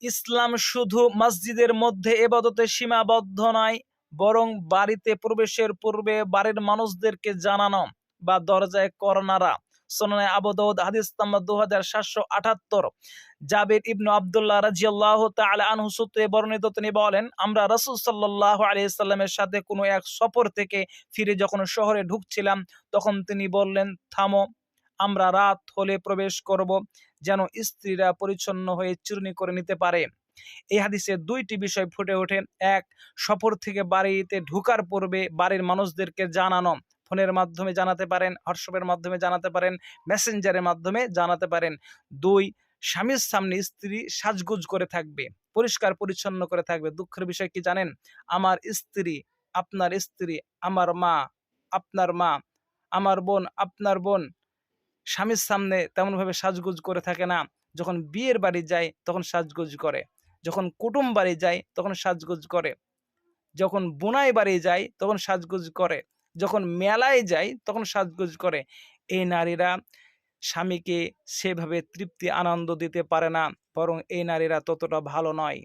ইসলাম শুধু মসজিদের মধ্যে ইবাদতে সীমাবদ্ধ নয়, বরং বাড়িতে প্রবেশের পূর্বে বাড়ির মানুষদেরকে জানানো বা দরজায় কড়া নাড়া। সুনানে আবু দাউদ হাদিস নাম্বার 2778। জাবির ইবনু আব্দুল্লাহ রাদিয়াল্লাহু তাআলা আনহু সূত্রে বর্ণিত, তিনি বলেন, আমরা রাসূল সাল্লাল্লাহু আলাইহি সাল্লামের সাথে কোনো এক সফর থেকে ফিরে যখন শহরে ঢুকছিলাম, তখন তিনি বললেন, থামো, আমরা রাত হলে প্রবেশ করব, যেন স্ত্রীরা পরিচ্ছন্ন হয়ে চিরুনি করে নিতে পারে। এই হাদিসে দুইটি বিষয় ফুটে ওঠে। এক, সফর থেকে বাড়িতে ঢুকার পূর্বে বাড়ির মানুষদেরকে জানানো। ফোনের মাধ্যমে জানাতে পারেন, হোয়াটসঅ্যাপের মাধ্যমে জানাতে পারেন, মেসেঞ্জারের মাধ্যমে জানাতে পারেন। দুই, স্বামীর সামনে স্ত্রী সাজগোজ করে থাকবে, পরিষ্কার পরিচ্ছন্ন করে থাকবে। দুঃখের বিষয় কি জানেন? আমার স্ত্রী, আপনার স্ত্রী, আমার মা, আপনার মা, আমার বোন, আপনার বোন স্বামীর সামনে তেমনভাবে সাজগোজ করে থাকে না। যখন বিয়ের বাড়ি যায় তখন সাজগোজ করে, যখন কুটুম বাড়ি যায় তখন সাজগোজ করে, যখন বোনাই বাড়ি যায় তখন সাজগোজ করে, যখন মেলায় যায় তখন সাজগোজ করে। এই নারীরা স্বামীকে সেভাবে তৃপ্তি আনন্দ দিতে পারে না, বরং এই নারীরা ততটা ভালো নয়।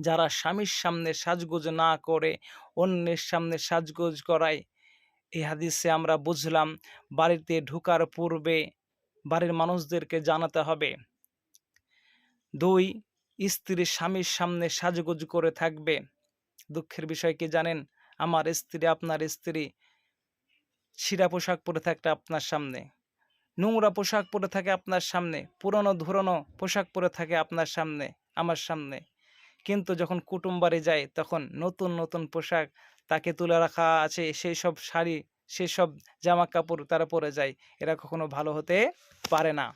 যারা স্বামীর সামনে সাজগোজ না করে অন্যের সামনে সাজগোজ করায়, এই হাদিসে আমরা বুঝলাম বাড়িতে ঢোকার পূর্বে বাড়ির মানুষদেরকে জানাতে হবে। দুই, স্ত্রী স্বামীর সামনে সাজগোজ করে থাকবে। দুঃখের বিষয় কি জানেন? আমার স্ত্রী, আপনার স্ত্রী ছিঁড়া পোশাক পরে থাকে আপনার সামনে, নোংরা পোশাক পরে থাকে আপনার সামনে, পুরনো ধুরনো পোশাক পরে থাকে আপনার সামনে, আমার সামনে। কিন্তু যখন কুটুম বাড়ি যায় তখন নতুন নতুন পোশাক তাকে তুলে রাখা আছে, সেই সব শাড়ি, সেই সব জামা কাপড় তারা পরে যায়। এরা কখনো ভালো হতে পারে না।